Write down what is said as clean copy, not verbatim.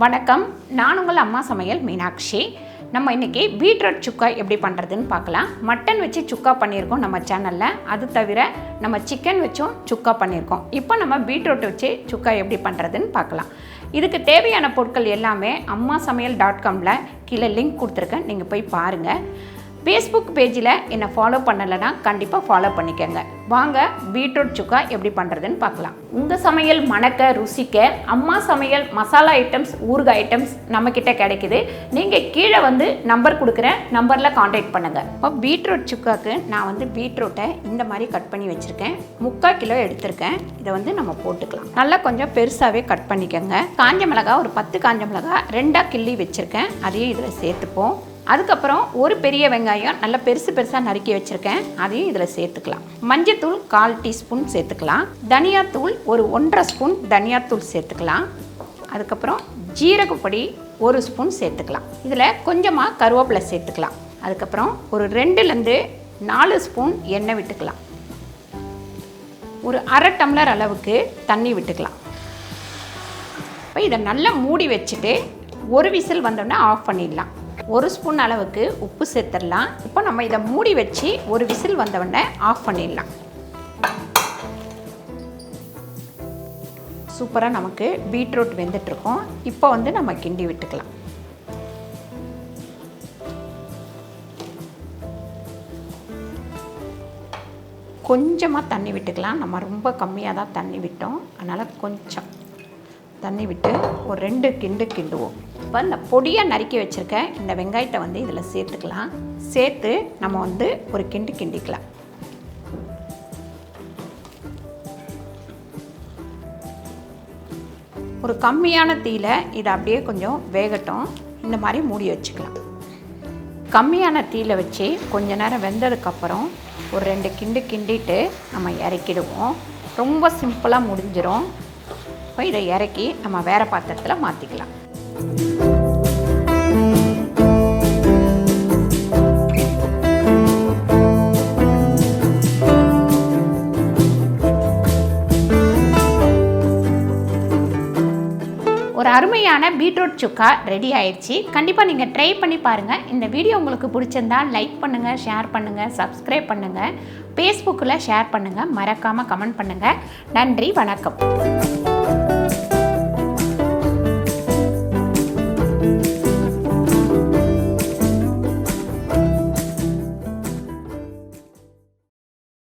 வணக்கம், நான் உங்கள் அம்மா சமையல் மீனாட்சி. நம்ம இன்றைக்கி பீட்ரூட் சுக்கா எப்படி பண்ணுறதுன்னு பார்க்கலாம். மட்டன் வச்சு சுக்கா பண்ணியிருக்கோம் நம்ம சேனலில். அது தவிர நம்ம சிக்கன் வச்சும் சுக்கா பண்ணியிருக்கோம். இப்போ நம்ம பீட்ரூட் வச்சு சுக்கா எப்படி பண்ணுறதுன்னு பார்க்கலாம். இதுக்கு தேவையான பொருட்கள் எல்லாமே ammasamayal.comல கீழே லிங்க் கொடுத்துருக்கேன், நீங்கள் போய் பாருங்கள். ஃபேஸ்புக் பேஜில் என்னை ஃபாலோ பண்ணலைன்னா கண்டிப்பாக ஃபாலோ பண்ணிக்கோங்க. வாங்க பீட்ரூட் சுக்கா எப்படி பண்ணுறதுன்னு பார்க்கலாம். உங்கள் சமையல் மணக்க ருசிக்க அம்மா சமையல் மசாலா ஐட்டம்ஸ், ஊறுகாய் ஐட்டம்ஸ் நம்மக்கிட்ட கிடைக்குது. நீங்கள் கீழே நம்பர் கொடுக்குறேன், நம்பரில் காண்டாக்ட் பண்ணுங்கள். இப்போ பீட்ரூட் சுக்காவுக்கு நான் பீட்ரூட்டை இந்த மாதிரி கட் பண்ணி வச்சுருக்கேன். 3/4 கிலோ எடுத்திருக்கேன். இதை நம்ம போட்டுக்கலாம். நல்லா கொஞ்சம் பெருசாகவே கட் பண்ணிக்கோங்க. காஞ்ச மிளகா ஒரு 10 காஞ்ச மிளகா 2ஆக கிள்ளி வச்சுருக்கேன், அதையும் இதில் சேர்த்துப்போம். அதுக்கப்புறம் ஒரு பெரிய வெங்காயம் நல்லா பெருசாக நறுக்கி வச்சுருக்கேன், அதையும் இதில் சேர்த்துக்கலாம். மஞ்சத்தூள் 1/4 டீஸ்பூன் சேர்த்துக்கலாம். தனியாத்தூள் ஒரு 1.5 ஸ்பூன் தனியாத்தூள் சேர்த்துக்கலாம். அதுக்கப்புறம் ஜீரகப்பொடி 1 ஸ்பூன் சேர்த்துக்கலாம். இதில் கொஞ்சமாக கருவேப்பிலை சேர்த்துக்கலாம். அதுக்கப்புறம் ஒரு 2லேருந்து 4 ஸ்பூன் எண்ணெய் விட்டுக்கலாம். ஒரு 1/2 டம்ளர் அளவுக்கு தண்ணி விட்டுக்கலாம். இப்போ இதை நல்லா மூடி வச்சுட்டு ஒரு விசில் வந்தோடனே ஆஃப் பண்ணிடலாம். 1 ஸ்பூன் அளவுக்கு உப்பு சேர்த்துடலாம். இப்போ நம்ம இதை மூடி வச்சு ஒரு விசில் வந்தவுடனே ஆஃப் பண்ணிடலாம். சூப்பராக நமக்கு பீட்ரூட் வெந்துட்டுருக்கோம். இப்போ நம்ம கிண்டி விட்டுக்கலாம். கொஞ்சமாக தண்ணி விட்டுக்கலாம். நம்ம ரொம்ப கம்மியாக தான் தண்ணி விட்டோம், அதனால் கொஞ்சம் தண்ணி விட்டு ஒரு 2 கிண்டு கிண்டுவோம். இப்போ இந்த பொடியாக நறுக்கி வச்சுருக்க இந்த வெங்காயத்தை இதில் சேர்த்துக்கலாம். சேர்த்து நம்ம ஒரு கிண்டு கிண்டிக்கலாம். ஒரு கம்மியான தீயில் இதை அப்படியே கொஞ்சம் வேகட்டும். இந்த மாதிரி மூடி வச்சுக்கலாம். கம்மியான தீயில் வச்சு கொஞ்ச நேரம் வெந்ததுக்கப்புறம் ஒரு 2 கிண்டு கிண்டிட்டு நம்ம இறக்கிடுவோம். ரொம்ப சிம்பிளாக முடிஞ்சிடும். இப்போ இதை இறக்கி நம்ம வேறு பாத்திரத்தில் மாற்றிக்கலாம். ஒரு அருமையான பீட்ரூட் சுக்கா ரெடி ஆயிடுச்சு. கண்டிப்பாக நீங்கள் ட்ரை பண்ணி பாருங்கள். இந்த வீடியோ உங்களுக்கு பிடிச்சிருந்தால் லைக் பண்ணுங்கள், ஷேர் பண்ணுங்கள், சப்ஸ்கிரைப் பண்ணுங்கள், ஃபேஸ்புக்கில் ஷேர் பண்ணுங்கள், மறக்காமல் கமெண்ட் பண்ணுங்கள். நன்றி, வணக்கம்.